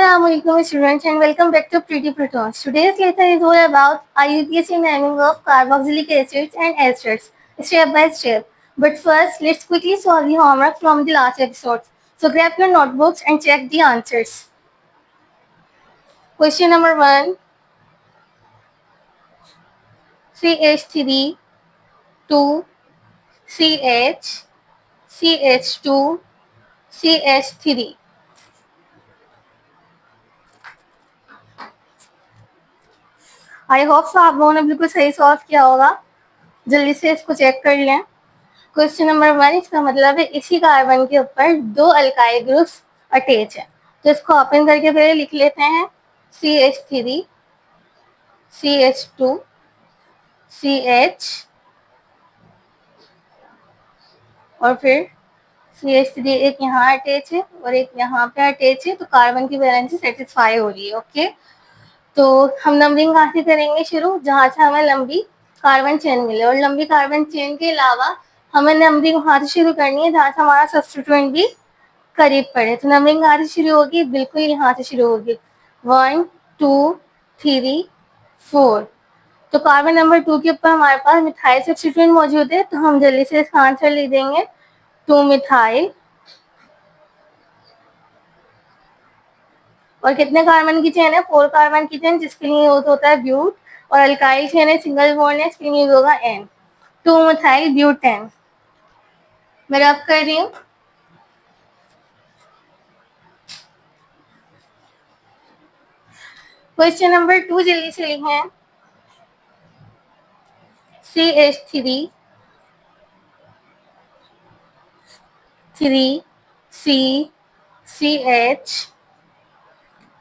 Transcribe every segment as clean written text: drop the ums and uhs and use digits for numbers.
Assalamualaikum students and welcome back to Pretty Protons. Today's lesson is all about IUPAC naming of carboxylic acids and esters, step by step. But first, let's quickly solve the homework from the last episode. So grab your notebooks and check the answers. Question number 1, CH3, 2, CH, CH2, CH3. I hope so आप लोगों ने बिल्कुल सही solve किया होगा. जल्दी से इसको चेक कर लें. क्वेश्चन नंबर 1, इसका मतलब है इसी कार्बन के ऊपर दो अल्काइल ग्रुप्स अटैच है. तो इसको ओपन करके पहले लिख लेते हैं CH3, CH2, CH और फिर CH3 एक यहाँ अटैच है और एक यहाँ पे अटैच है. तो कार्बन की वैलेंसी सेटिस्फाई हो रही है. ओके, तो हम नंबरिंग कहाँ से करेंगे शुरू, जहाँ से हमें लंबी कार्बन चेन मिले. और लंबी कार्बन चेन के अलावा हमें नंबरिंग वहाँ से शुरू करनी है जहाँ से हमारा सब्स्टिट्यूएंट भी करीब पड़े. तो नंबरिंग कहाँ से शुरू होगी, बिल्कुल यहाँ से शुरू होगी. 1, 2, 3, 4. तो कार्बन नंबर 2 के ऊपर हमारे पास मिथाइल सब्स्टिट्यूएंट मौजूद है. तो हम जल्दी से इसका आंसर लिख देंगे 2 मिथाइल. और कितने कार्बन की चेन है, 4 कार्बन की चेन, जिसके लिए यूज होता है ब्यूट. और अल्काइल चेन है, सिंगल बॉन्ड है, इसके लिए यूज होगा एन. 2 methyl butane. मैं रब कर रही हूँ. क्वेश्चन नंबर 2 जल्दी से लिखें. CH3, 3, C, CH.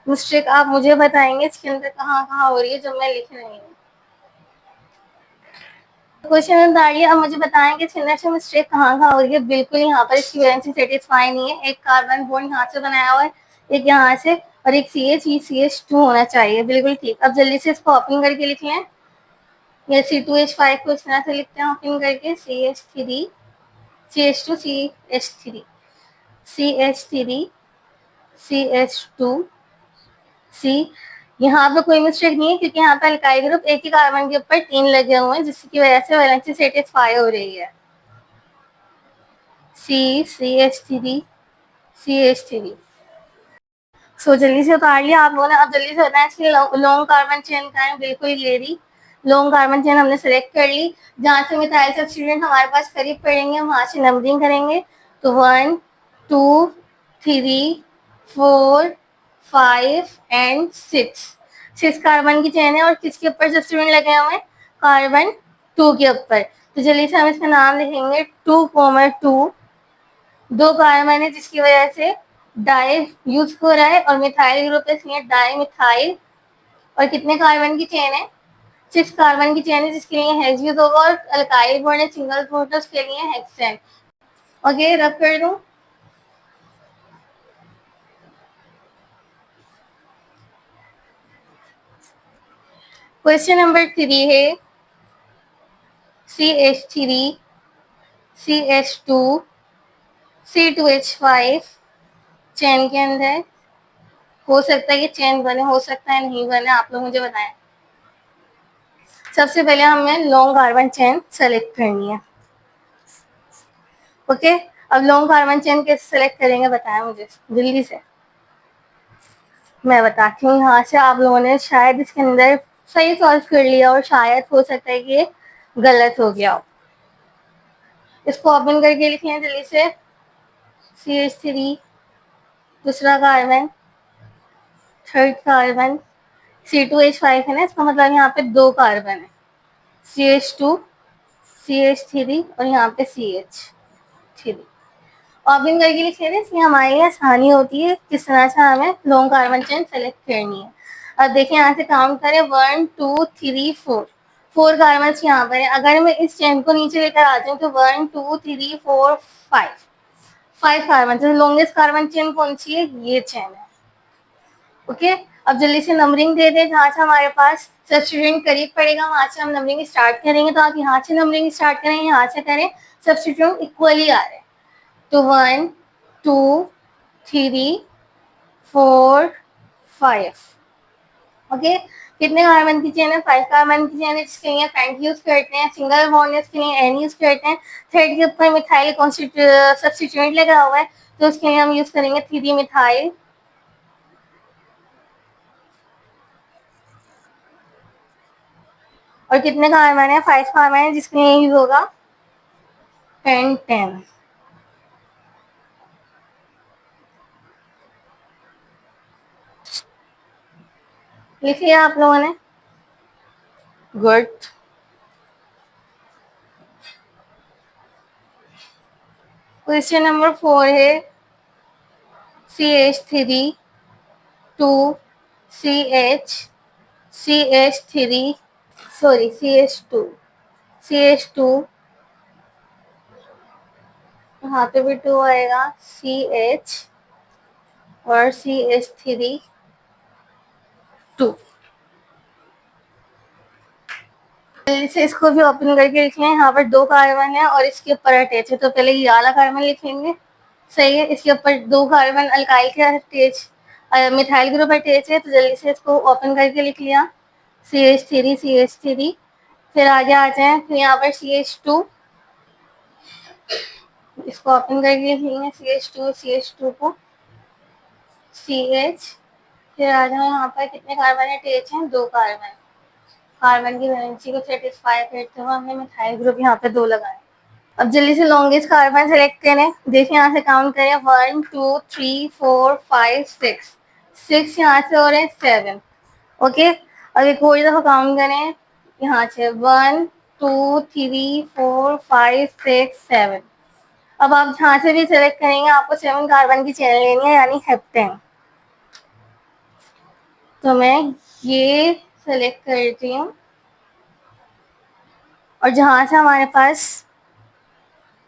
मिस्टेक आप मुझे बताएंगे इसके अंदर कहाँ कहाँ हो रही है जब मैं लिख रही हूँ. क्वेश्चन बताइए, अब मुझे बताएं कि इसके अंदर से मिस्टेक कहाँ कहाँ हो रही है. बिल्कुल यहाँ पर इसकी वैलेंसी सेटिस्फाई नहीं है. एक कार्बन बॉन्ड यहाँ से बनाया हुआ है, एक यहाँ से, और एक CH2 होना चाहिए. बिल्कुल ठीक. अब जल्दी से इसको ओपन करके लिख लें. ये C2H5 को इस तरह से लिखते हैं ओपन करके. CH3, CH2, CH3, CH3, CH2, C. यहाँ पे कोई मिस्टेक नहीं है क्योंकि यहाँ पे अल्काइल ग्रुप एक ही कार्बन के ऊपर 3 लगे हुए हैं, जिसकी वजह से वैलेंसी सेटिस्फाई हो रही है. C, CH3, CH3. सो जल्दी से उतार लिया आप लोगों ने. अब जल्दी से बताएं इसकी लॉन्ग कार्बन चेन का है. बिल्कुल ये रही लॉन्ग कार्बन चेन हमने सेलेक्ट कर ली. जहाँ से मिथाइल सब्स्टिट्यूएंट हमारे पास करीब पड़ेंगे वहां से नंबरिंग करेंगे. तो 1, 2, 3, 4, 5 एंड 6 कार्बन की चेन है. और किसके ऊपर सब्स्टिट्यूएंट लगे हुए हैं, कार्बन 2 के ऊपर. तो जल्दी से हम इसका नाम लिखेंगे 2,2. 2 कार्बन है जिसकी वजह से डाई यूज हो रहा है और मिथाइल ग्रुप इसलिए डाई मिथाइल. और कितने कार्बन की चेन है, 6 कार्बन की चेन है जिसके लिए हेक्स यूज होगा. और अल्काइल बॉन्ड है सिंगल बॉन्ड, उसके लिए हेक्सेन. ओके, रब कर दूं. क्वेश्चन नंबर 3 है CH3, CH2, C2H5 चेन के अंदर. हो सकता है कि चेन बने, हो सकता है नहीं बने, आप लोग मुझे बताएं. सबसे पहले हमें लॉन्ग कार्बन चेन सेलेक्ट करनी है. ओके, अब लॉन्ग कार्बन चेन कैसे सेलेक्ट करेंगे बताएं मुझे जल्दी से. मैं बताती हूँ. यहाँ से आप लोगों ने शायद इसके अंदर सही सॉल्व कर लिया और शायद हो सकता है कि ये गलत हो गया हो. इसको ओपन करके लिखें जल्दी से. CH3 दूसरा कार्बन, थर्ड कार्बन, C2H5 है ना, इसका मतलब यहाँ पे 2 कार्बन है. CH2, CH3 और यहाँ पे CH3. ओपन करके लिख लेते हैं. इसमें हमारे लिए आसानी होती है किस तरह से हमें लॉन्ग कार्बन चेन सेलेक्ट करनी है. अब देखिए यहाँ से काउंट करें 1, 2, 3, 4 कार्बन यहाँ पर है. अगर मैं इस चेन को नीचे लेकर आती हूँ तो 1, 2, 3, 4, 5 कार्बन. तो लॉन्गेस्ट कार्बन चेन कौन सी है, ये चेन है. ओके, अब जल्दी से नंबरिंग दे दें. जहाँ से हमारे पास सब्स्टिट्यूएंट करीब पड़ेगा वहां से हम नंबरिंग स्टार्ट करेंगे. तो आप यहाँ से नंबरिंग स्टार्ट करें, यहाँ से करें, सब्स्टिट्यूएंट इक्वली आ रहे हैं. तो 1, 2, 3, 4, 5। ओके, कितने कार्बन की चेन है? 5 कार्बन की चेन है, जिसके लिए पेंट यूज करते हैं। सिंगल बॉन्ड है, इसके लिए एन यूज करते हैं। थर्ड के ऊपर मिथाइल सब्स्टिट्यूएंट लगा हुआ है, तो उसके लिए हम यूज करेंगे 3 मिथाइल। और कितने कार्बन है? 5 कार्बन है, जिसके लिए यूज होगा पेंटेन। लिख लिया आप लोगों ने? गुड। क्वेश्चन नंबर 4 है CH3 2 CH CH3 sorry CH2 यहाँ पे भी 2 आएगा, CH और CH3 2। जल्दी से इसको भी ओपन करके लिख लें। यहाँ पर 2 कार्बन है और इसके ऊपर अटैच है, तो पहले ये वाला कार्बन लिखेंगे। सही है, इसके ऊपर 2 कार्बन अल्काइल के अटैच, मिथाइल ग्रुप अटैच है, तो जल्दी से इसको ओपन करके लिख लिया CH3 फिर आगे आ जाए, फिर यहाँ पर CH2, इसको ओपन करके लिखेंगे CH2 को CH। फिर आ जाए यहाँ पर कितने कार्बन अटैच हैं? 2 कार्बन। कार्बन की वैलेंसी को सेटिस्फाई करते हुए हमने मिथाइल ग्रुप यहाँ पे 2 लगाए। अब जल्दी से लॉन्गेस्ट कार्बन सेलेक्ट करें। देखिए यहाँ से काउंट करें, 1 2 3 4 5 6 यहाँ से हो रहे हैं 7। ओके, अब एक और दफा काउंट करें यहाँ से, 1 2 3 4 5 6 7। अब आप जहाँ से भी सेलेक्ट करेंगे आपको 7 कार्बन की चेन लेनी है, यानी हेप्टेन। तो मैं ये सेलेक्ट करती हूँ और जहाँ से हमारे पास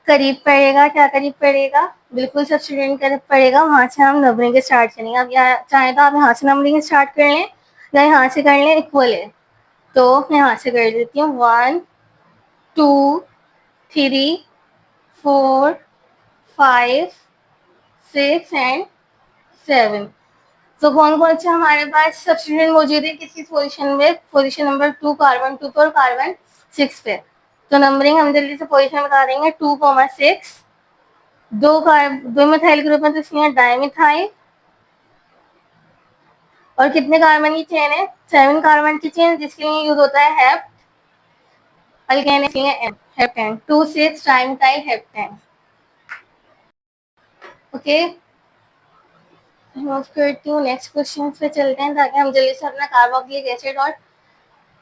करीब पड़ेगा, क्या करीब पड़ेगा, बिल्कुल सब्स्टिट्यूट करीब पड़ेगा, वहां से हम नंबरिंग स्टार्ट करेंगे। अब यहाँ चाहे तो आप यहाँ से नंबरिंग स्टार्ट कर लें या यहाँ से कर लें, इक्वल है। तो मैं यहाँ से कर देती हूँ 1 2 3 4 5 6 एंड 7। तो कौन कौन से हमारे पास सब्स्टिट्यूएंट मौजूद है किसकी पोजीशन में? पोजीशन नंबर 2 कार्बन 2 पे और कार्बन 6 पे। तो नंबरिंग हम जल्दी से पोजीशन बता देंगे, 2,6। 2 मिथाइल ग्रुप में, तो इसलिए डाइमिथाइल। और कितने कार्बन की चेन है? 7 कार्बन की चेन, जिसके लिए यूज होता है हेप्ट अल्केन, इसलिए heptane. 2,6 dimethyl heptane. Okay, move करती हूँ नेक्स्ट क्वेश्चन पे चलते हैं, ताकि हम जल्दी से अपना कार्बोक्सिलिक एसिड और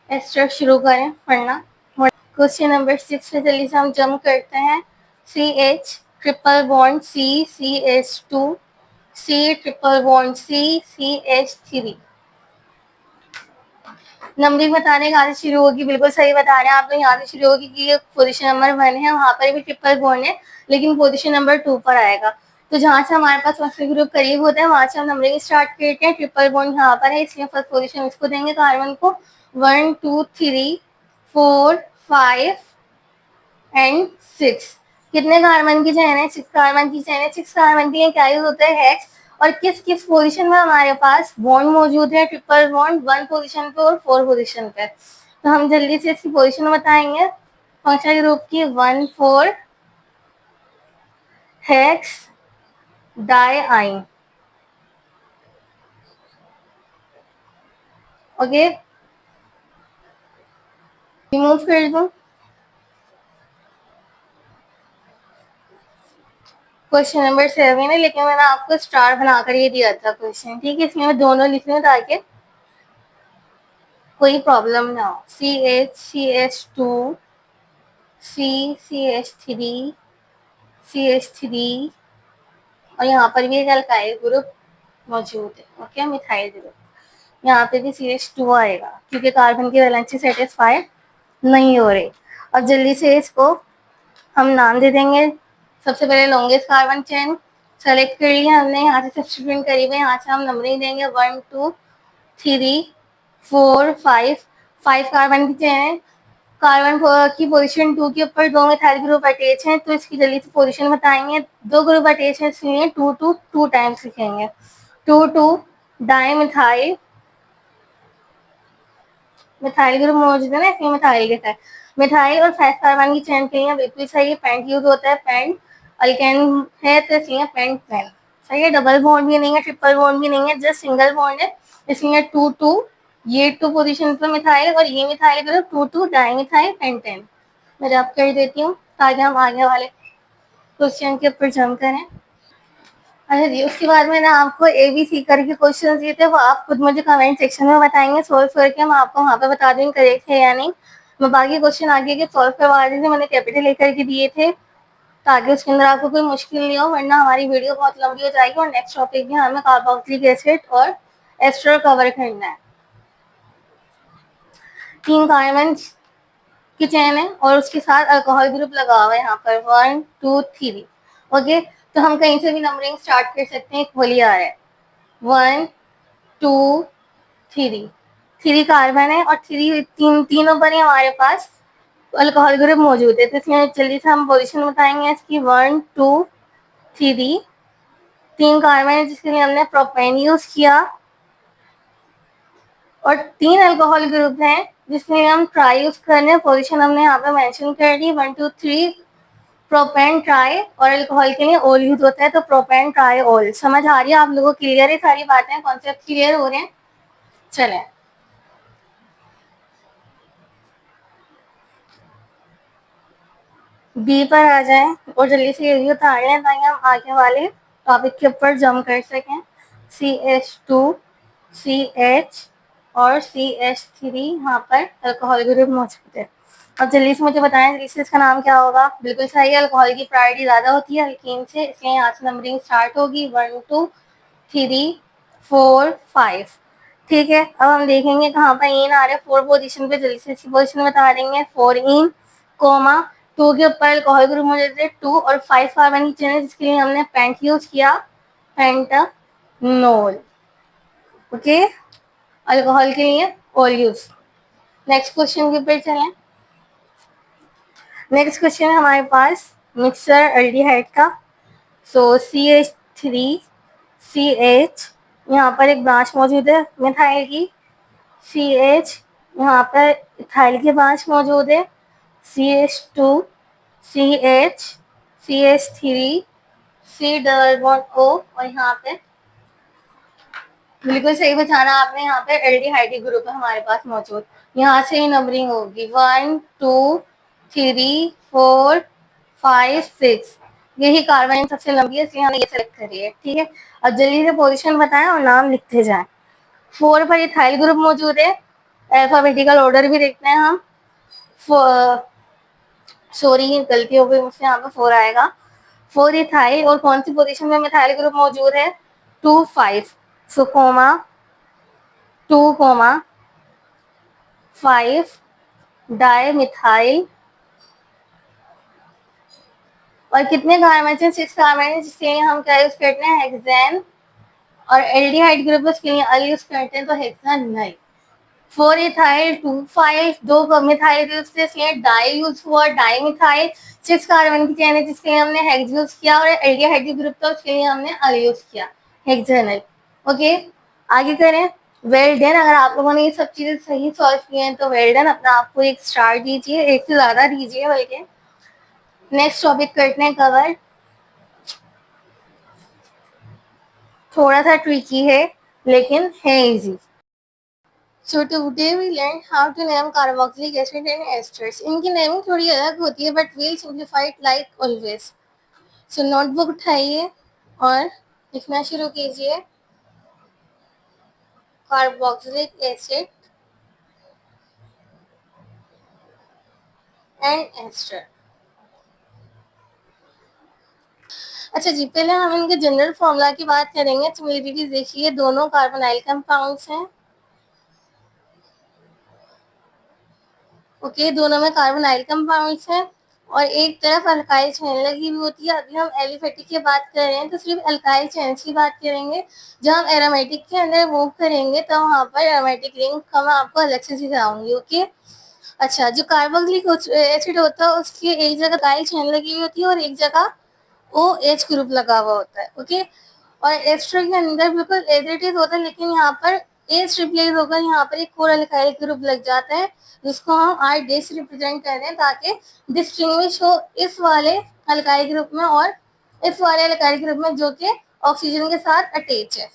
एस्टर शुरू करें पढ़ना। क्वेश्चन नंबर 6 पे जल्दी से हम जंप करते हैं। CH triple bond CH2 C triple bond CH3। Numbering बताने कहाँ से शुरू होगी? बिल्कुल सही बता रहे हैं आप लोग, यहाँ से शुरू होगी कि पोजीशन नंबर 1 है, वहाँ पर भी ट्रिपल बॉन्ड है, लेकिन पोजीशन नंबर 2 पर आएगा। तो जहाँ से हमारे पास फर्स्ट ग्रुप करीब होता है, वहां से हम नंबरिंग स्टार्ट करते हैं। ट्रिपल बॉन्ड यहाँ पर है, इसलिए फर्स्ट पोजीशन इसको देंगे कार्बन को। 1 2 3 4 5 एंड 6। कितने कार्बन की चेन है? 6 कार्बन की चेन है। 6 कार्बन के लिए क्या यूज होता है? हेक्स। और किस किस पोजीशन में हमारे पास बॉन्ड मौजूद है? ट्रिपल बॉन्ड 1 पोजीशन पे और 4 पोजीशन पे। तो हम जल्दी से इसकी पोजीशन बताएंगे फंक्शनल ग्रुप की। 1 4 हेक्स डाइआइन। ओके, रिमूव कर दूं। क्वेश्चन नंबर 7 है, लेकिन मैंने आपको स्टार बनाकर ये दिया था क्वेश्चन, ठीक है? इसमें मैं दोनों लिख लूँ ताकि कोई प्रॉब्लम ना हो। CH2 CH3 और यहाँ पर भी एक अल्काइल ग्रुप मौजूद है। ओके, मिथाइल ग्रुप, यहाँ पे भी CH2 आएगा क्योंकि कार्बन की वैलेंसी सेटिस्फाई नहीं हो रही। अब जल्दी से इसको हम नाम दे देंगे। सबसे पहले लॉन्गेस्ट कार्बन चेन सेलेक्ट कर लिया हमने, यहाँ से सब्स्टिट्यूट करी हुई, यहाँ से हम नंबरिंग देंगे 1 2 3 4 5। 5 कार्बन की चेन है, कार्बन की पोजीशन 2 के ऊपर 2 मिथाइल ग्रुप अटैच हैं, तो इसकी जल्दी से पोजीशन बताएंगे। 2 ग्रुप अटैच है, इसलिए 2 2 2 टाइम्स लिखेंगे। 2 2 डाई मिथाइल ग्रुप मौजूद है ना, इसमें मिथाइल के साथ मिथाइल और 5 कार्बन की चेन के लिए बिल्कुल सही है। पेंट यूज होता है, पेंट अल्केन है तो इसलिए पेंट पेन सही है। डबल बॉन्ड भी नहीं है, ट्रिपल बॉन्ड भी नहीं है, जस्ट सिंगल बॉन्ड है, इसलिए 2 2 ये 2 पोजीशन पर मिथाइल और ये मिथाइल ग्रुप 2 2 डाइमिथाइल पेंटेन। मैं रब कर देती हूँ ताकि हम आगे वाले क्वेश्चन के ऊपर जम करें। अच्छा जी, उसके बाद मैंने आपको ABC करके क्वेश्चन दिए थे, वो आप खुद मुझे कमेंट सेक्शन में बताएंगे, सॉल्व करके हम आपको वहाँ पे बता देंगे करेक्ट है या नहीं। मैं बाकी क्वेश्चन आगे के सॉल्व करवा रही थी, मैंने कैपिटल लेकर के दिए थे ताकि उसके अंदर आपको कोई मुश्किल नहीं हो, वरना हमारी वीडियो बहुत लंबी हो जाएगी और नेक्स्ट टॉपिक में हमें कार्बोक्सिलिक एसिड और एस्टर कवर करना है। 3 कार्बन की चेन है और उसके साथ अल्कोहल ग्रुप लगा हुआ है यहाँ पर 1 2 3। ओके, तो हम कहीं से भी नंबरिंग स्टार्ट कर सकते हैं, खोली आ रहा है 1 2 3। 3 कार्बन है और तीनों पर ही हमारे पास अल्कोहल ग्रुप मौजूद है, तो इसमें जल्दी से हम पोजीशन बताएंगे इसकी 1 2 3। 3 कार्बन है जिसके लिए हमने प्रोपेन यूज किया और 3 अल्कोहल ग्रुप हैं जिसमें हम ट्राई यूज कर रहे हैं, पोजीशन हमने यहाँ पे मेंशन कर दी 1 2 3। प्रोपेन ट्राई और अल्कोहल के लिए ओल यूज होता है, तो प्रोपेन ट्राई ओल। समझ आ रही है आप लोगों को? क्लियर है सारी बातें, कॉन्सेप्ट क्लियर हो रहे हैं? चलें बी पर आ जाएं और जल्दी से ये उतार लें ताकि हम आगे वाले टॉपिक के ऊपर जम कर सकें। CH2 CH और CH3 यहाँ पर अल्कोहल ग्रुप मौजूद है। अब जल्दी से मुझे बताएं जल्दी से इसका नाम क्या होगा? बिल्कुल सही है, अल्कोहल की प्रायोरिटी ज़्यादा होती है अल्कीन से, इसलिए यहाँ से नंबरिंग स्टार्ट होगी 1 2 3 4 5। ठीक है, अब हम देखेंगे कहाँ पर इन आ रहे हैं 4 पोजीशन पे, जल्दी से इसकी पोजीशन बता देंगे 4 इन कोमा 2 के ऊपर अल्कोहल ग्रुप मौजूद है 2 और 5 कार्बन की चेन है जिसके लिए हमने पेंट यूज किया, पेंटानोल। ओके, अल्कोहल के लिए ओल यूज। नेक्स्ट क्वेश्चन के ऊपर चलें। नेक्स्ट क्वेश्चन है हमारे पास मिक्सर एल्डिहाइड का। सो CH3 CH यहाँ पर एक ब्रांच मौजूद है मिथाइल की, CH यहाँ पर इथाइल की ब्रांच मौजूद है, CH2 CH CH3 C double bond O और यहाँ पे बिल्कुल सही बचाना आपने, यहाँ पे एल्डिहाइड ग्रुप है हमारे पास मौजूद। यहाँ से ही नंबरिंग होगी 1 2 3 4 5 6। यही कार्बन सबसे लंबी है इसलिए हमने ये सेलेक्ट करी है। ठीक है, अब जल्दी से पोजीशन बताएं और नाम लिखते जाएं। 4 पर इथाइल ग्रुप मौजूद है, अल्फाबेटिकल ऑर्डर भी देखते हैं हम। सॉरी गलती हो गई मुझसे, यहाँ पे 4 आएगा। 4 इथाइल और कौन सी पोजीशन में मिथाइल ग्रुप मौजूद है? 2 5। सो कोमा 2 कोमा 5 डाई मिथाइल और कितने कार्बन है? 6 कार्बन है जिसके लिए हम क्या यूज करते हैं? हेक्सेन। और एल्डिहाइड ग्रुप उसके लिए अल यूज करते हैं, तो हेक्सेन नहीं। 4 इथाइल 2 5 2 मिथाइल ग्रुप से इसलिए डाई यूज हुआ, डाई मिथाइल। 6 कार्बन की चेन है जिसके लिए हमने हेक्स यूज किया और एल्डिहाइड ग्रुप था उसके लिए हमने अल यूज किया, हेक्सेनल। ओके, आगे करें। वेल डन, अगर आप लोगों ने ये सब चीजें सही सॉल्व की हैं तो वेल डन, अपना आपको एक स्टार दीजिए, एक से ज्यादा दीजिए बल्कि। नेक्स्ट टॉपिक करते हैं कवर, थोड़ा सा ट्रिकी है लेकिन है easy. So today we learned how to name carboxylic acid and esters. इनकी नेमिंग थोड़ी अलग होती है but we'll simplify it like always. So notebook उठाइए और लिखना शुरू कीजिए कार्बोक्सिलिक एसिड एंड एस्टर। अच्छा जी, पहले हम इनके जनरल फॉर्मूला की बात करेंगे। सिमिलरिटीज देखिए, दोनों कार्बोनाइल कंपाउंड्स हैं। ओके, दोनों में कार्बोनाइल कंपाउंड्स हैं और एक तरफ अल्काइल चेन लगी हुई होती है। अभी हम एलिफेटिक की बात कर रहे हैं तो सिर्फ अल्काइल चेन की बात करेंगे। जब हम एरोमेटिक के अंदर मूव करेंगे तो वहाँ पर एरोमेटिक रिंग का मैं आपको अलग से सिखाऊंगी। ओके, अच्छा, जो कार्बोक्सिलिक एसिड होता है उसकी एक जगह अल्काइल चेन लगी हुई होती है और एक जगह OH ग्रुप लगा हुआ होता है। ओके, और एस्टर के अंदर बिल्कुल एज इट इज होता है, लेकिन यहाँ पर एस रिप्लेस होकर यहाँ पर एक कोर अल्काइल ग्रुप लग जाता है, जिसको हम आर डे से रिप्रेजेंट कर रहे हैं, ताकि डिस्टिंग्विश हो इस वाले अल्काइल ग्रुप में और इस वाले अल्काइल ग्रुप में, जो कि ऑक्सीजन के साथ अटैच है।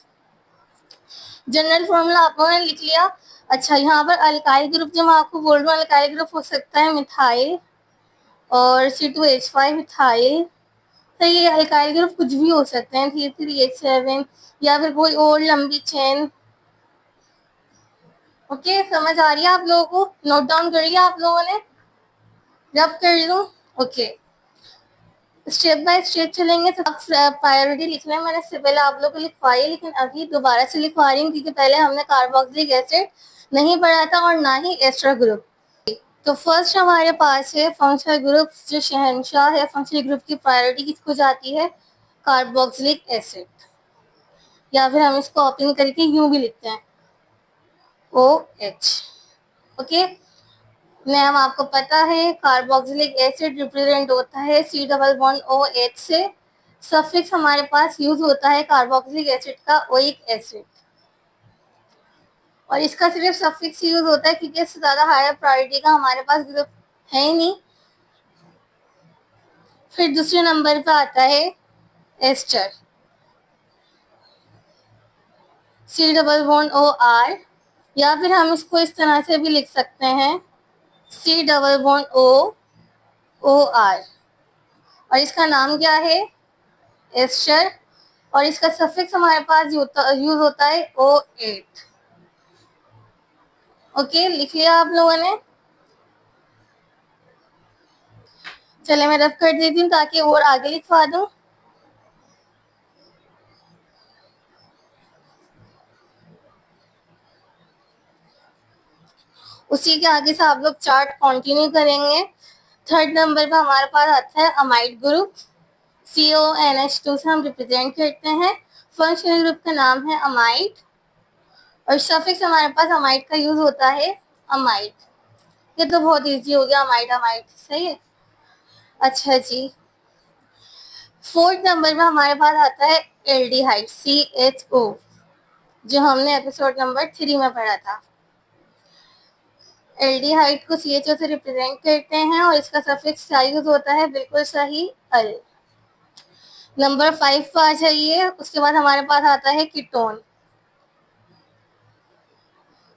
जनरल फॉर्मूला आप लोगों ने लिख लिया। अच्छा, यहाँ पर अल्काइल ग्रुप जो मैं आपको बोल रहा हूँ, अल्काइल ग्रुप हो सकता है मिथाइल और C2H5 मिथाइल, तो ये अल्काइल ग्रुप कुछ भी हो सकते हैं, C3H7 या फिर कोई और लंबी चेन। ओके, समझ आ रही है आप लोगों को? नोट डाउन कर लिया आप लोगों ने? रब कर लूं? ओके, स्टेप बाय स्टेप चलेंगे। तो प्रायोरिटी लिखना है, मैंने इससे पहले आप लोगों को लिखवाई, लेकिन अभी दोबारा से लिखवा रही हूँ, क्योंकि पहले हमने कार्बोक्सिलिक एसिड नहीं पढ़ा था और ना ही एस्टर ग्रुप। तो फर्स्ट हमारे पास है फंक्शनल ग्रुप, जो शहंशाह है फंक्शनल ग्रुप की प्रायोरिटी किसको जाती है? कार्बोक्सिलिक एसिड, या फिर हम इसको ओपन करके यूं भी लिखते हैं OH। ओके, नेम आपको पता है, कार्बोक्सिलिक एसिड रिप्रेजेंट होता है C डबल बॉन्ड OH से। सफिक्स हमारे पास यूज होता है कार्बोक्सिलिक एसिड का ओइक एसिड, और इसका सिर्फ सफिक्स यूज होता है क्योंकि इससे ज्यादा हायर प्रायोरिटी का हमारे पास ग्रुप है ही नहीं। फिर दूसरे नंबर पे आता है ester, C double bond OR, या फिर हम इसको इस तरह से भी लिख सकते हैं C डबल बॉन्ड OR, और इसका नाम क्या है? एस्टर, और इसका सफिक्स हमारे पास यूज होता है O8। ओके, लिख लिया आप लोगों ने? चले मैं रफ कर देती हूँ ताकि और आगे लिखवा दूं। उसी के आगे से आप लोग चार्ट कंटिन्यू करेंगे। थर्ड नंबर पे हमारे पास आता है अमाइड ग्रुप, CONH2 से हम रिप्रेजेंट करते हैं। फंक्शनल ग्रुप का नाम है अमाइड, और सफिक्स हमारे पास अमाइड का यूज होता है अमाइड। ये तो बहुत इजी हो गया, अमाइड अमाइड, सही है। अच्छा जी, फोर्थ नंबर में हमारे पास आता है एल्डिहाइड CHO, जो हमने एपिसोड नंबर 3 में पढ़ा था। एल्डिहाइड को CHO से रिप्रेजेंट करते हैं, और इसका सफिक्स क्या यूज होता है? बिल्कुल सही, अल। नंबर 5 पे आ जाइए। उसके बाद हमारे पास आता है कीटोन।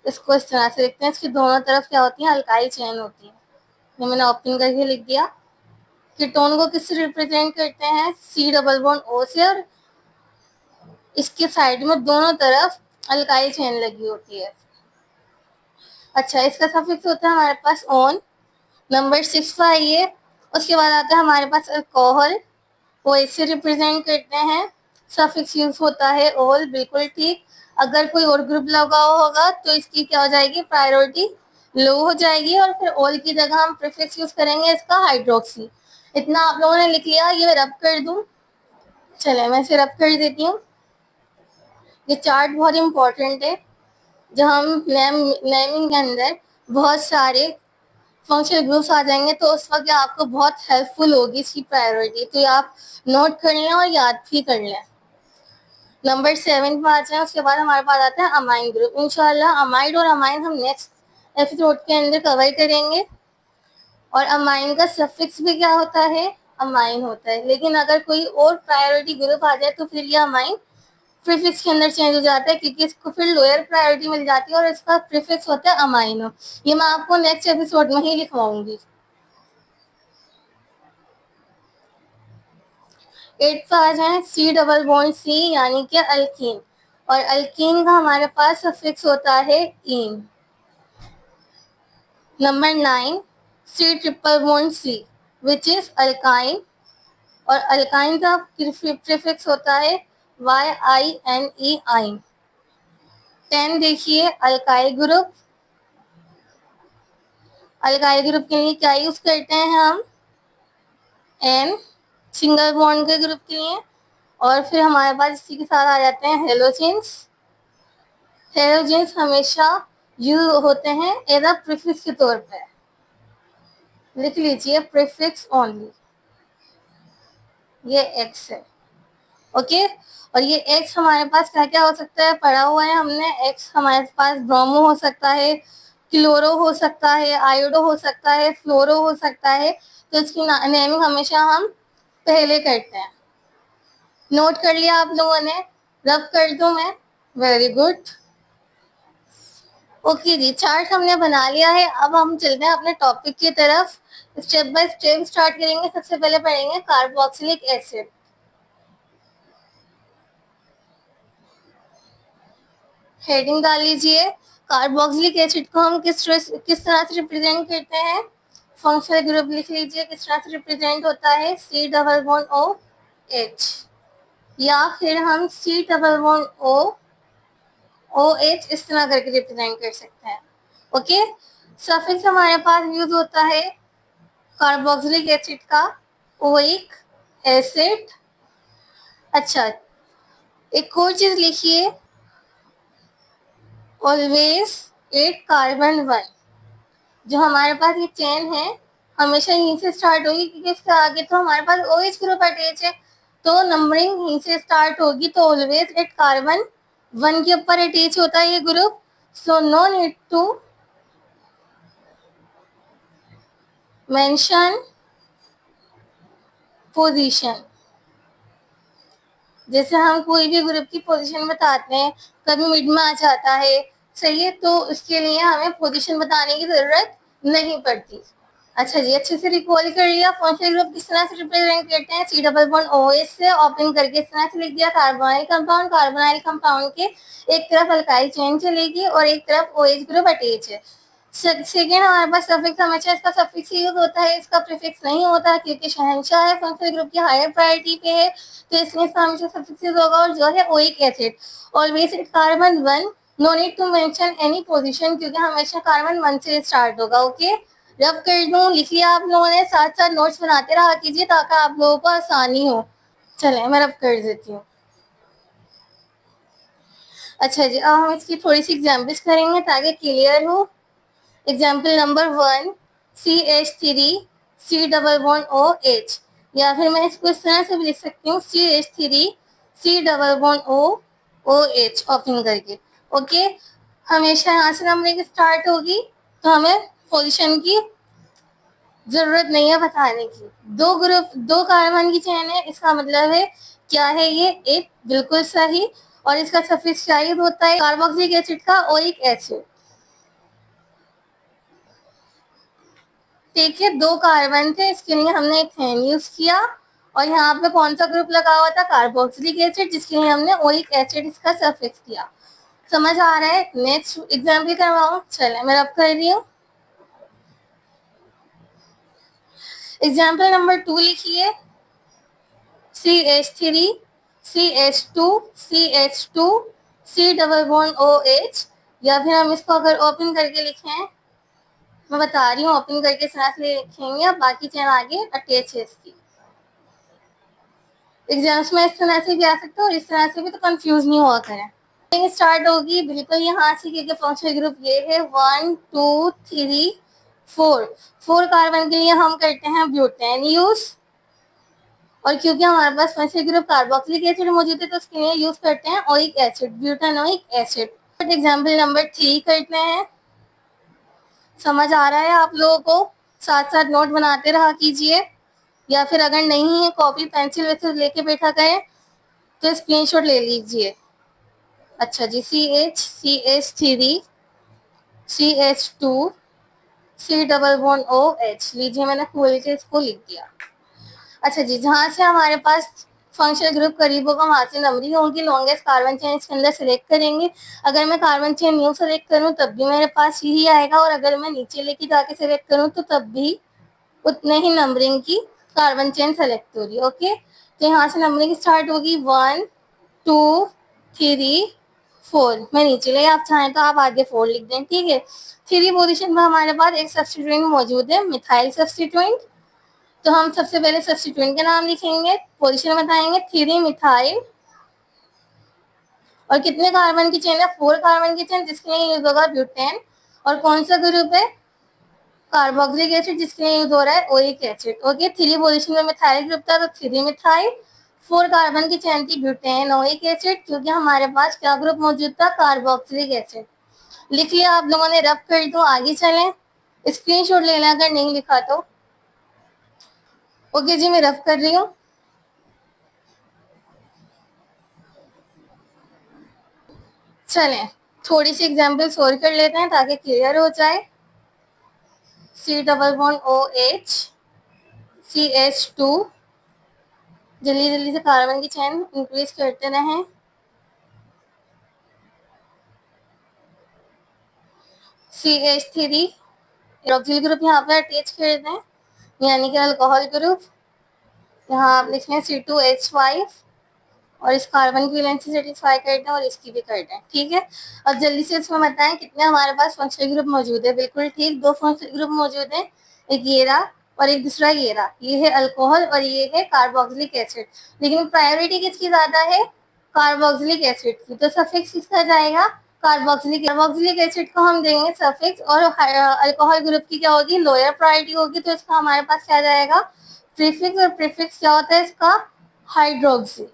इसको इस तरह से लिखते हैं, इसकी दोनों तरफ क्या होती है? अल्काइल चेन होती है। ये मैंने ओपन करके लिख दिया। कीटोन को किससे रिप्रेजेंट करते हैं? C डबल बॉन्ड O से, और इसके साइड में दोनों तरफ अल्काइल चेन लगी होती है। अच्छा, इसका सफिक्स होता है हमारे पास ऑन। नंबर 6 पे आइए। उसके बाद आता है हमारे पास अल्कोहल, वो इससे रिप्रेजेंट करते हैं। सफिक्स यूज होता है ओल, बिल्कुल ठीक। अगर कोई और ग्रुप लगा होगा तो इसकी क्या हो जाएगी? प्रायोरिटी लो हो जाएगी, और फिर ओल की जगह हम प्रीफिक्स यूज करेंगे इसका हाइड्रोक्सी। इतना आप लोगों ने लिख लिया, ये रब कर दूं? चले मैं इसे रब कर देती हूँ। ये चार्ट बहुत इंपॉर्टेंट है, जो हम नेमिंग के अंदर बहुत सारे फंक्शनल ग्रुप्स आ जाएंगे, तो उस वक्त आपको बहुत हेल्पफुल होगी इसकी प्रायोरिटी, तो आप नोट कर लें और याद भी कर लें। नंबर 7 पे आ जाए। उसके बाद हमारे पास आता है अमाइन ग्रुप। इंशाल्लाह अमाइड और अमाइन हम नेक्स्ट एपिसोड के अंदर कवर करेंगे। और अमाइन का सफिक्स भी क्या होता है? अमाइन होता है। लेकिन अगर कोई और प्रायोरिटी ग्रुप आ जाए तो फिर ये अमाइन प्रीफिक्स के अंदर चेंज हो जाता है, क्योंकि इसको फिर लोअर प्रायोरिटी मिल जाती है और इसका प्रीफिक्स होता है अमाइनो। ये मैं आपको नेक्स्ट एपिसोड में ही लिखवाऊंगी। 8 पे आ जाए। C डबल बॉन्ड C, यानी कि अल्कीन, और अल्कीन का हमारे पास सफिक्स होता है इन। Number 9, C triple bond C, which is alkyne, और अल्काइन का प्रीफिक्स होता है YINE, आइन। 10 देखिए, अल्काइल ग्रुप। अल्काइल ग्रुप के लिए क्या यूज करते हैं हम? N, सिंगल बॉन्ड के ग्रुप के लिए। और फिर हमारे पास इसी के साथ आ जाते हैं हेलोजेंस। हेलोजेंस हमेशा यूज होते हैं एज अ प्रीफिक्स के तौर पे, लिख लीजिए प्रीफिक्स ओनली। ये X है। ओके। और ये X हमारे पास क्या क्या हो सकता है, पढ़ा हुआ है हमने। X हमारे पास ब्रोमो हो सकता है, क्लोरो हो सकता है, आयोडो हो सकता है, फ्लोरो हो सकता है। तो इसकी नेमिंग हमेशा हम पहले करते हैं। नोट कर लिया आप लोगों ने? रब कर दूं मैं? Very good. ओके जी, चार्ट हमने बना लिया है। अब हम चलते हैं अपने टॉपिक की तरफ। स्टेप बाय स्टेप स्टार्ट करेंगे। सबसे पहले पढ़ेंगे कार्बोक्सिलिक एसिड। हेडिंग डाल लीजिए। कार्बोक्सिलिक एसिड को हम किस तरह से रिप्रेजेंट करते हैं? फंक्शनल ग्रुप लिख लीजिए। किस तरह से रिप्रेजेंट होता है? C double bond O H, या फिर हम C double bond O O H इस तरह करके रिप्रेजेंट कर सकते हैं। ओके। सफिक्स हमारे पास यूज होता है कार्बोक्सिलिक एसिड का ओइक एसिड। अच्छा, एक और चीज लिखिए, ऑलवेज एट कार्बन वन। जो हमारे पास ये चेन है हमेशा यहीं से स्टार्ट होगी, क्योंकि इसके आगे तो हमारे पास OH ग्रुप अटैच है, तो नंबरिंग यहीं से स्टार्ट होगी। तो ऑलवेज एट कार्बन वन के ऊपर अटैच होता है ये group. So no need to mention position. जैसे हम कोई भी ग्रुप की पोजीशन बताते हैं, कभी मिड में आ जाता है, सही है, तो उसके लिए हमें पोजीशन बताने की जरूरत नहीं पड़ती। अच्छा जी, अच्छे से रिकॉल कर लिया। फंक्शनल ग्रुप किस तरह से रिप्रेजेंट करते हैं? सी डबल बॉन्ड OH से ओपन करके इस तरह से लिख दिया कार्बोनाइल कंपाउंड। कार्बोनाइल कंपाउंड के एक तरफ अल्काइल चेन चलेगी और एक तरफ OH ग्रुप अटैच है। सेकेंड, हमारे पास सफिक्स हमेशा इसका सफिक्स यूज होता है, इसका प्रीफिक्स नहीं होता, क्योंकि शहंशाह है फंक्शनल ग्रुप की हायर प्रायोरिटी पे है, तो इसलिए इसका हमेशा सफिक्स यूज होगा। और जो है oic acid, always it carbon one, no need to mention any position, क्योंकि हमेशा कार्बन वन से स्टार्ट होगा। ओके। रब कर दूं? लिख लिया आप लोगों ने? साथ साथ नोट्स बनाते रहा कीजिए ताकि आप लोगों को आसानी हो। चलें, मैं रब कर देती हूँ। अच्छा जी, अब हम इसकी थोड़ी सी एग्जाम्पल्स करेंगे ताकि क्लियर हो। Example number 1, CH3 C double bond OH, या फिर मैं इसको इस तरह से भी लिख सकती हूँ, CH3 C double bond OH open करके। ओके। हमेशा यहाँ से नंबरिंग स्टार्ट होगी, तो हमें पोजीशन की जरूरत नहीं है बताने की। दो ग्रुप, दो कार्बन की चेन है, इसका मतलब है क्या है ये? एक, बिल्कुल सही। और इसका सफिक्स क्या यूज होता है? कार्बोक्सिलिक एसिड का ओइक एसिड। ठीक है, दो कार्बन थे, इसके लिए हमने इथेन यूज किया। और यहाँ पे कौन सा ग्रुप लगा हुआ था? कार्बोक्सिलिक एसिड, जिसके लिए हमने ओइक एसिड इसका सफिक्स दिया। समझ आ रहा है? नेक्स्ट एग्जाम्पल करवाऊं? चले, मैं रब कर रही हूँ। एग्जाम्पल नंबर 2 लिखिए। CH3 CH2 CH2 C double bond OH, या फिर हम इसको अगर ओपन करके लिखें, मैं बता रही हूँ ओपन करके साथ ले लिखेंगे, अब बाकी चेन आगे अटैच है इसकी। एग्जाम्स में इस तरह से भी आ सकता है और इस तरह से भी, तो कंफ्यूज नहीं हुआ करें। स्टार्ट होगी बिल्कुल यहाँ से, क्योंकि फंक्शनल ग्रुप ये है 1 2 3 4। 4 कार्बन के लिए हम करते हैं ब्यूटेन यूज, और क्योंकि हमारे पास फंक्शनल ग्रुप कार्बोक्सिलिक एसिड मौजूद है, तो उसके लिए यूज करते हैं oic acid, butanoic acid. Example number 3 करते हैं। समझ आ रहा है आप लोगों को? साथ साथ नोट बनाते रहा कीजिए, या फिर अगर नहीं है कॉपी पेंसिल वैसे लेके बैठा गए तो स्क्रीनशॉट ले लीजिए। अच्छा जी, CH3 CH2 C double bond OH लीजिए, मैंने खोल के इसको लिख दिया। अच्छा जी, जहाँ से हमारे पास फंक्शनल ग्रुप करीब होगा वहां से नंबरिंग होगी। लॉन्गेस्ट कार्बन चेन इसके अंदर सेलेक्ट करेंगे। अगर मैं कार्बन चेन न्यू सेलेक्ट करूँ तब भी मेरे पास यही आएगा, और अगर मैं नीचे लेके जाके सेलेक्ट करूँ तो तब भी उतने ही नंबरिंग की कार्बन चेन सेलेक्ट होगी। ओके, तो यहाँ से नंबरिंग स्टार्ट होगी 1 2 3 4। मैं नीचे ले, आप चाहें तो आप आगे 4 लिख दें। ठीक है, 3 पोजीशन पर हमारे पास एक सब्स्टिट्यूएंट मौजूद है, मिथाइल सब्स्टिट्यूएंट। तो हम सबसे पहले सब्स्टिट्यूएंट के नाम लिखेंगे, पोजीशन बताएंगे, 3 मिथाइल। और कितने कार्बन की चेन है? 4 कार्बन की चेन, जिसके लिए यूज होगा ब्यूटेन। और कौन सा ग्रुप है? कार्बोक्सिलिक एसिड, जिसके लिए यूज हो रहा है ओइक एसिड। ओके, 3 पोजीशन में मिथाइल ग्रुप था, तो 3 मिथाइल। 4 कार्बन की चेन थी ब्यूटेनोइक एसिड, क्योंकि हमारे पास क्या ग्रुप मौजूद था, कार्बोक्सिलिक एसिड। लिख लिया आप लोगों ने, रफ कर दो, आगे चलें। स्क्रीनशॉट लेना अगर नहीं लिखा तो। ओके जी, मैं रफ कर रही हूँ। चलें थोड़ी सी एग्जाम्पल्स और कर लेते हैं ताकि क्लियर हो जाए। C++OH CH2, जल्दी जल्दी से कार्बन की चेन इंक्रीज करते रहें। CH3 हाइड्रोक्सिल ग्रुप यहाँ पर अटैच कर दें, यानी कि अल्कोहल ग्रुप। यहाँ आप लिख लें C2H5 और इस कार्बन की वैलेंस सेटिस्फाई कर दें और इसकी भी कर दें। ठीक है, अब जल्दी से इसमें बताएं कितने हमारे पास फंक्शनल ग्रुप मौजूद है। बिल्कुल ठीक, 2 फंक्शनल ग्रुप मौजूद हैं, एक ये रहा और एक दूसरा ये रहा। ये है अल्कोहल और ये है कार्बोक्सिलिक एसिड। लेकिन प्रायोरिटी किसकी ज्यादा है, कार्बोक्सिलिक एसिड की। तो सफिक्स किसका जाएगा, कार्बोक्सिलिक एसिड को हम देंगे सफिक्स, और अल्कोहल ग्रुप की क्या होगी, लोअर प्रायोरिटी होगी, तो इसका हमारे पास क्या जाएगा, प्रीफिक्स। और प्रीफिक्स क्या होता है इसका, हाइड्रोक्सी।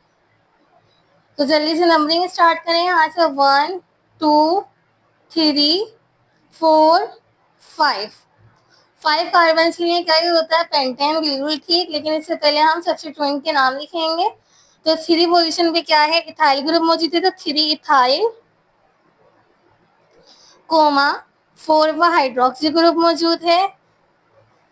तो जल्दी से नंबरिंग स्टार्ट करें यहाँ से, 1 2 3 4 5। 5 कार्बन के लिए क्या होता है, पेंटेन। बिल्कुल ठीक, लेकिन इससे पहले हम सब्स्टिट्यूएंट के नाम लिखेंगे। तो 3 पोजीशन पे क्या है, इथाइल ग्रुप मौजूद है, तो 3 इथाइल कोमा 4 पर हाइड्रोक्सी ग्रुप मौजूद है,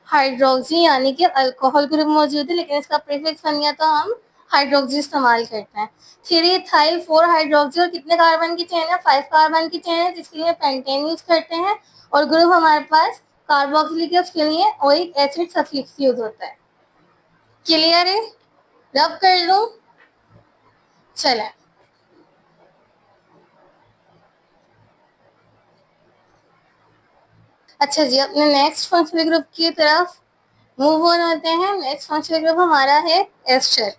हाइड्रोक्सी यानी कि अल्कोहल ग्रुप मौजूद है, लेकिन इसका प्रीफिक्स बन गया तो हम हाइड्रोक्सी इस्तेमाल करते हैं। 3 इथाइल 4 हाइड्रोक्सी, और कितने कार्बन की चेन है, 5 कार्बन की चेन है, जिसके लिए पेंटेन यूज करते हैं। और ग्रुप हमारे पास कार्बोक्सिलिक है, उसके लिए ओइक एसिड सफिक्स यूज होता है। क्लियर है, रब कर लूं, चलें। अच्छा जी, अपने नेक्स्ट फंक्शनल ग्रुप की तरफ मूव ऑन होते हैं। नेक्स्ट फंक्शनल ग्रुप हमारा है एस्टर।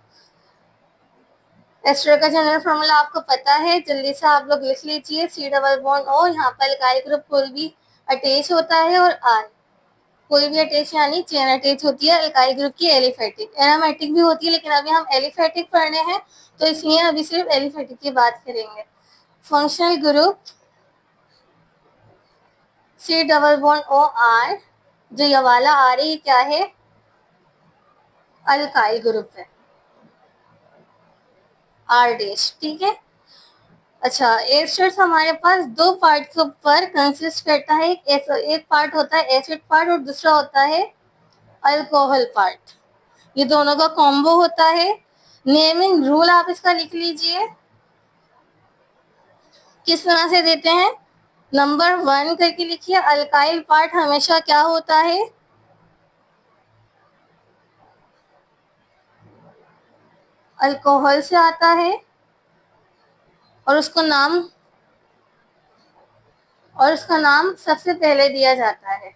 एस्टर का जनरल फॉर्मूला आपको पता है, जल्दी से आप लोग लिख लीजिए। C++O, यहाँ पर अल्काइल ग्रुप कोई भी अटैच होता है, और R कोई भी अटैच यानी चेन अटैच होती है अल्काइल ग्रुप की। एलिफेटिक एरोमेटिक भी होती है, लेकिन अभी हम एलिफेटिक पढ़ने हैं, तो इसलिए अभी सिर्फ एलिफेटिक की बात करेंगे। फंक्शनल ग्रुप C++OR, जो ये वाला R है, ये क्या है, अल्काइल ग्रुप है, R डैश। ठीक है, अच्छा एस्टर्स हमारे पास 2 पार्ट के ऊपर कंसिस्ट करता है। एक पार्ट होता है एसिड पार्ट और दूसरा होता है अल्कोहल पार्ट। ये दोनों का कॉम्बो होता है। नेमिंग रूल आप इसका लिख लीजिए, किस तरह से देते हैं, नंबर 1 करके लिखिए। अल्काइल पार्ट हमेशा क्या होता है, अल्कोहल से आता है, और उसका नाम सबसे पहले दिया जाता है।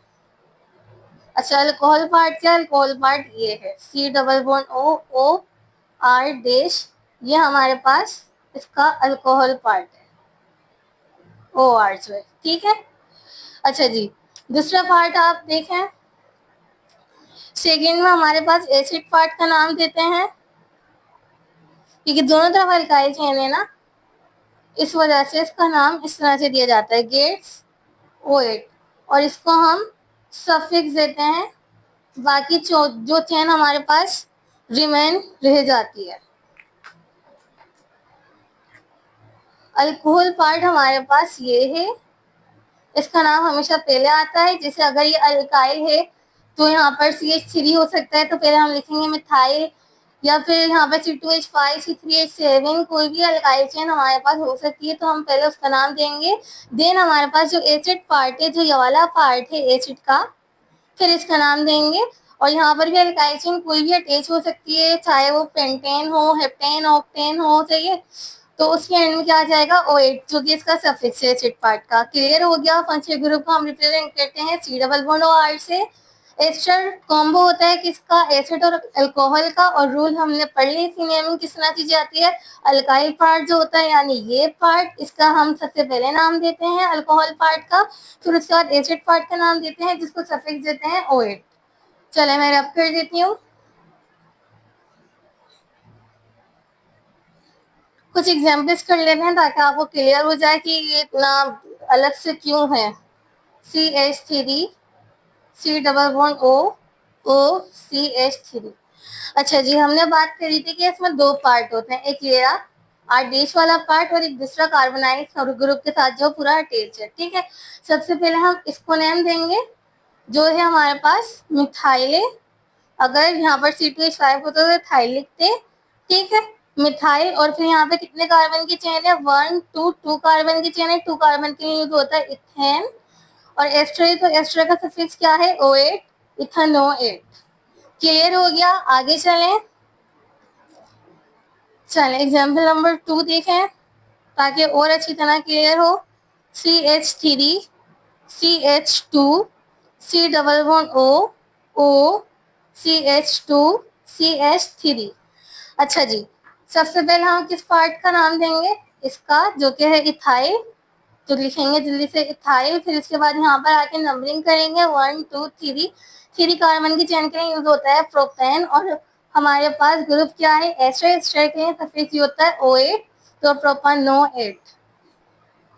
अच्छा, अल्कोहल पार्ट क्या, अल्कोहल पार्ट ये है C++O डैश, ये हमारे पास इसका अल्कोहल पार्ट है, OR जो है। ठीक है, अच्छा जी, दूसरा पार्ट आप देखें, सेकेंड में हमारे पास एसिड पार्ट का नाम देते हैं, क्योंकि दोनों तरफ अल्काइल चेन है ना, इस वजह से इसका नाम इस तरह से दिया जाता है, गेट्स OH, और इसको हम सफिक्स देते हैं। बाकी जो चेन हमारे पास रिमेन रह जाती है। अल्कोहल पार्ट हमारे पास ये है, इसका नाम हमेशा पहले आता है। जैसे अगर ये अल्काइल है तो यहाँ पर CH3 हो सकता है, तो पहले हम लिखेंगे मिथाइल, या फिर यहाँ पर C2H5 C3H7, कोई भी अल्काइल चेन हमारे पास हो सकती है, तो हम पहले उसका नाम देंगे। देन हमारे पास जो एसिड पार्ट है, जो ये वाला पार्ट है एसिड का, फिर इसका नाम देंगे। और यहाँ पर भी अल्काइल चेन कोई भी अटैच हो सकती है, चाहे वो पेंटेन हो, हेप्टेन, ऑक्टेन हो, चाहिए तो उसके एंड में क्या आ जाएगा, OH, जो कि इसका सफिक्स है एसिड पार्ट का। क्लियर हो गया, फंक्शनल ग्रुप को हम रिप्रेजेंट करते हैं C++OR से। एस्टर कॉम्बो होता है किसका, एसिड और अल्कोहल का, और रूल हमने पढ़ ली थी। नेमिंग किस तरह की जाती है, अल्काइल पार्ट जो होता है यानी ये पार्ट, इसका हम सबसे पहले नाम देते हैं अल्कोहल पार्ट का, फिर उसके बाद एसिड पार्ट का नाम देते हैं, जिसको सफिक्स देते हैं OH। चले मैं रब कर देती हूँ। कुछ एग्जाम्पल्स कर लेते हैं ताकि आपको क्लियर हो जाए कि ये इतना अलग से क्यों है। CH3 C++O अच्छा जी, हमने बात करी थी कि इसमें दो पार्ट होते हैं, एक ये आरडीएच वाला पार्ट और एक दूसरा कार्बोनाइल ग्रुप के साथ जो पूरा अटैच है। ठीक है, सबसे पहले हम इसको नेम देंगे जो है हमारे पास मिथाइल है। अगर यहाँ पर C2H5 होता तो थाइल लिखते। ठीक है, मिथाइल और फिर यहाँ पे कितने कार्बन की चेन है, 1 2 2 कार्बन की चेन है। 2 कार्बन के लिए यूज होता है इथेन और एस्टर, तो एस्टर का सफिक्स क्या है, O8, इथेनोएट। क्लियर हो गया, आगे चलें। चलें एग्जाम्पल नंबर 2 देखें ताकि और अच्छी तरह क्लियर हो। CH3 CH2 C++O CH2 CH3। अच्छा जी, सबसे पहले हम किस पार्ट का नाम देंगे, इसका जो कि है इथाइल, तो लिखेंगे जल्दी से इथाइल। फिर इसके बाद यहाँ पर आके नंबरिंग करेंगे 1 2 3। 3 कार्बन की चेन के लिए यूज होता है प्रोपेन और हमारे पास ग्रुप क्या है, एस्टर। एस्टर के लिए सफिक्स यूज होता है O8, तो प्रोपानोएट।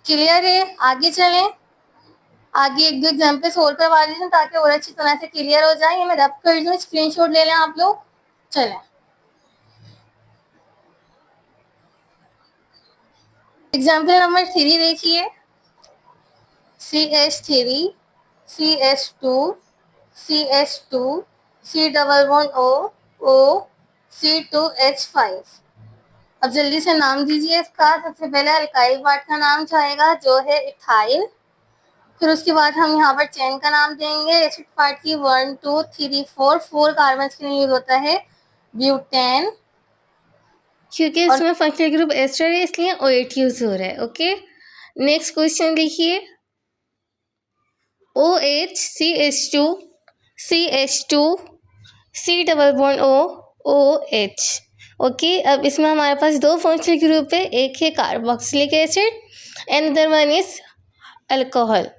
क्लियर है, आगे चलें। आगे एक दो एग्जाम्पल सोल्व करवा दीजिए ताकि और अच्छी तरह से क्लियर हो जाए। ये मैं रब कर दूँ, स्क्रीनशॉट ले लें आप लोग। चलें एग्जाम्पल नंबर 3 देखिए। CH3 CH2 CH2 C++O O C2H5। अब जल्दी से नाम दीजिए इसका। सबसे पहले अल्काइल पार्ट का नाम चाहेगा जो है इथाइल, फिर उसके बाद हम यहाँ पर चेन का नाम देंगे एसिड पार्ट की 1 2 3 4। 4 कार्बन के लिए यूज होता है ब्यूटेन, क्योंकि इसमें फंक्शनल ग्रुप एस्टर है इसलिए O8 यूज हो रहा है। ओके, नेक्स्ट क्वेश्चन देखिए। OH CH2 CH2 C++O OH। Okay, अब इसमें हमारे पास दो फंक्शनल ग्रुप है, एक है carboxylic acid and other one is alcohol.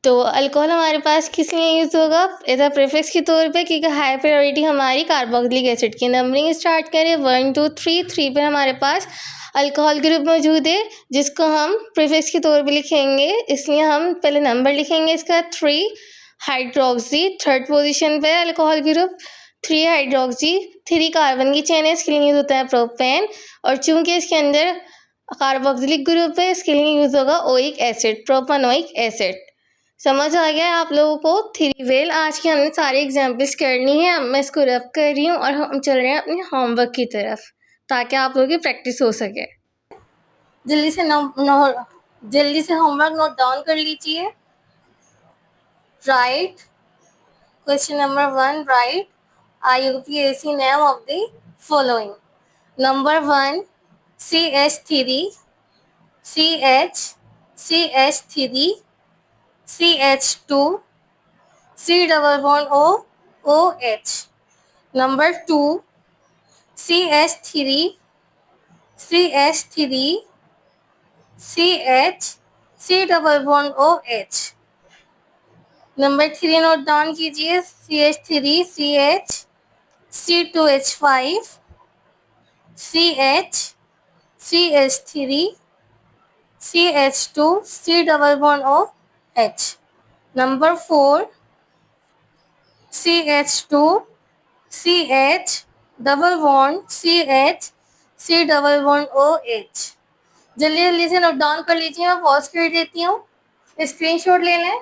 तो अल्कोहल हमारे पास किस लिए यूज होगा, एज अ प्रीफिक्स के तौर पे, क्योंकि हाई प्रायोरिटी हमारी कार्बोक्सिलिक एसिड की। नंबरिंग स्टार्ट करें 1 2 3। 3 पे हमारे पास अल्कोहल ग्रुप मौजूद है जिसको हम प्रीफिक्स के तौर पे लिखेंगे, इसलिए हम पहले नंबर लिखेंगे इसका 3 हाइड्रोक्सी। थर्ड पोजीशन पे अल्कोहल ग्रुप 3 हाइड्रोक्सी। 3 कार्बन की चेन है, इसके लिए यूज होता है प्रोपेन, और चूंकि इसके अंदर कार्बोक्सिलिक ग्रुप है इसके लिए यूज होगा ओइक एसिड, प्रोपानोइक एसिड। समझ आ गया है आप लोगों को। थ्री वेल आज की हमने सारी एग्जाम्पल्स करनी है। अब मैं इसको रब कर रही हूँ और हम चल रहे हैं अपने होमवर्क की तरफ ताकि आप लोगों की प्रैक्टिस हो सके। जल्दी से होमवर्क नोट डाउन कर लीजिए। Right question number 1, right IUPAC name of the following. Number 1 CH3 CH CH3 CH2 C++O OH। Number 2 CH3 CH3 CH C++OH। Number 3 note down कीजिए, CH3 CH C2H5 CH CH3 CH2 C++OH। Number 4 CH2 CH double bond CH C++OH। जल्दी जल्दी से note down कर लीजिए, मैं pause कर देती हूँ, स्क्रीनशॉट ले लें।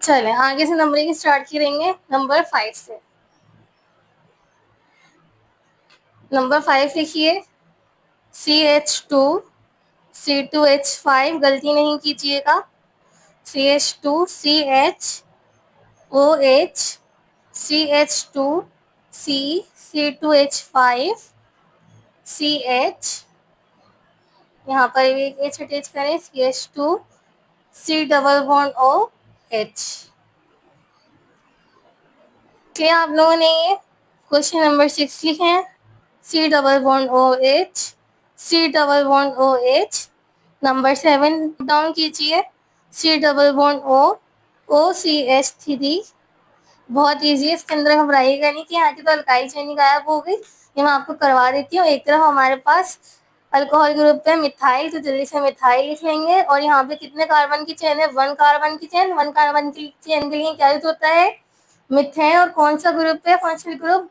चलें आगे से नंबरिंग स्टार्ट करेंगे नंबर 5 से। नंबर 5 लिखिए CH2 C2H5, गलती नहीं कीजिएगा। CH2 CHOH CH2 C C2H5 CH, यहाँ पर एक H अटैच करें, CH2 C++OH। क्या आप लोगों ने ये क्वेश्चन नंबर 6 लिखे हैं, C++OH C++OH। नंबर 7 डाउन कीजिए, C++O OCH3 बहुत ईजी है, इसके अंदर घबराइएगा नहीं कि यहाँ की तो अल्काइल चेन ही गायब हो गई। ये मैं आपको करवा देती हूँ। एक तरफ हमारे पास अल्कोहल ग्रुप पे मिथाइल, तो जल्दी से मिथाइल लिख लेंगे। और यहाँ पे कितने कार्बन की चेन है? 1 कार्बन की चेन। 1 कार्बन की चेन के लिए क्या यूज होता है? मिथेन। और कौन सा ग्रुप है? फंक्शनल ग्रुप,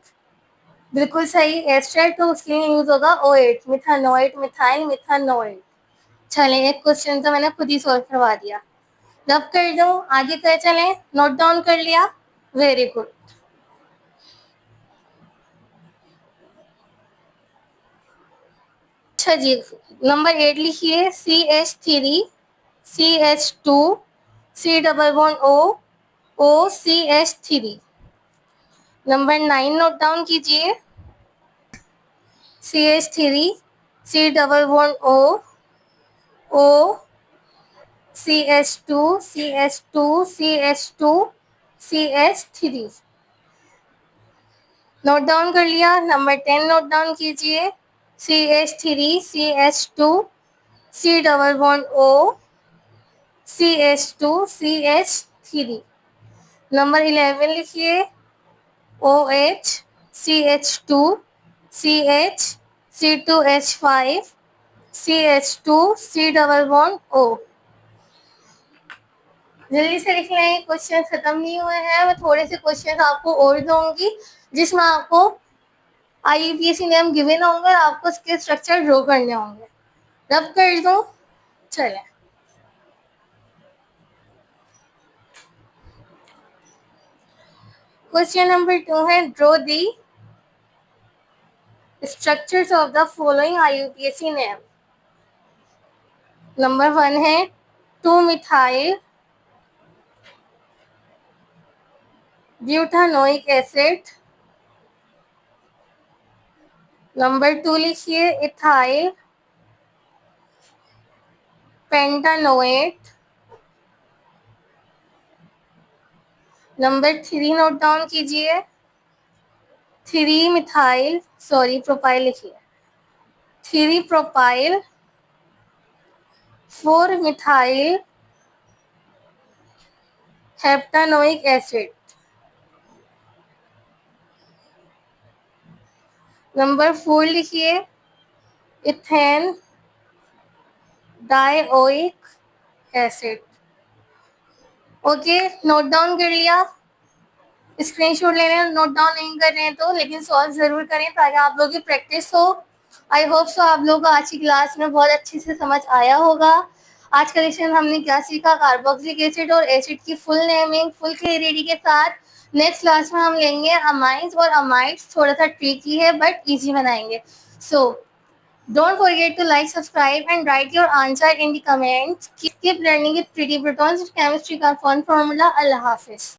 बिल्कुल सही, एस्टर, तो उसके लिए यूज होगा OH, मिथानोएट, मिथाइल मिथानोएट। चलें, एक क्वेश्चन तो मैंने खुद ही सॉल्व करवा दिया। रब कर दो, आगे कर चलें। नोट डाउन कर लिया? Very good. अच्छा जी, नंबर 8 लिखिए, CH3 CH2 C double bond O O CH3। Number 9 note down कीजिए, CH3 C double bond O O CH2 CH2 CH2 CH3। Note down कर लिया? नंबर 10 नोट डाउन कीजिए, CH3 CH2 C double bond O CH2 CH3। Number 11 लिखिए, OH CH2 CH C2H5 CH2 C double bond O। जल्दी से लिख लें, question खत्म नहीं हुए हैं। मैं थोड़े से क्वेश्चन आपको और दूंगी जिसमें आपको IUPAC नेम गिवन होंगे, आपको इसके स्ट्रक्चर ड्रॉ करने होंगे। रब कर दूं? चलें, क्वेश्चन नंबर 2 है, draw the structures of the following IUPAC name. Number 1 है 2 मिथाइल ब्यूटानोइक एसिड। नंबर 2 लिखिए, इथाइल पेंटानोएट। नंबर 3 नोट डाउन कीजिए, 3 मिथाइल, सॉरी प्रोपाइल लिखिए, 3 प्रोपाइल 4 मिथाइल हेप्टानोइक एसिड। नंबर 4 लिखिए, ethane dioic acid. Okay, note down कर लिया? Screenshot ले रहे हैं, नोट डाउन नहीं कर रहे हैं तो, लेकिन सॉल्व जरूर करें ताकि आप लोगों की प्रैक्टिस हो। आई होप सो आप लोगों को आज की क्लास में बहुत अच्छे से समझ आया होगा। आज का लेक्चर हमने क्या सीखा? कार्बोक्सिलिक एसिड और एसिड की फुल नेमिंग, फुल क्लियरिटी के साथ। नेक्स्ट क्लास में हम लेंगे अमाइंस, और अमाइड्स थोड़ा सा ट्रिकी है बट इजी बनाएंगे। सो don't forget to like, subscribe and write your answer in the comments. Keep learning with Pretty Protons Chemistry का fun formula. Allah Hafiz.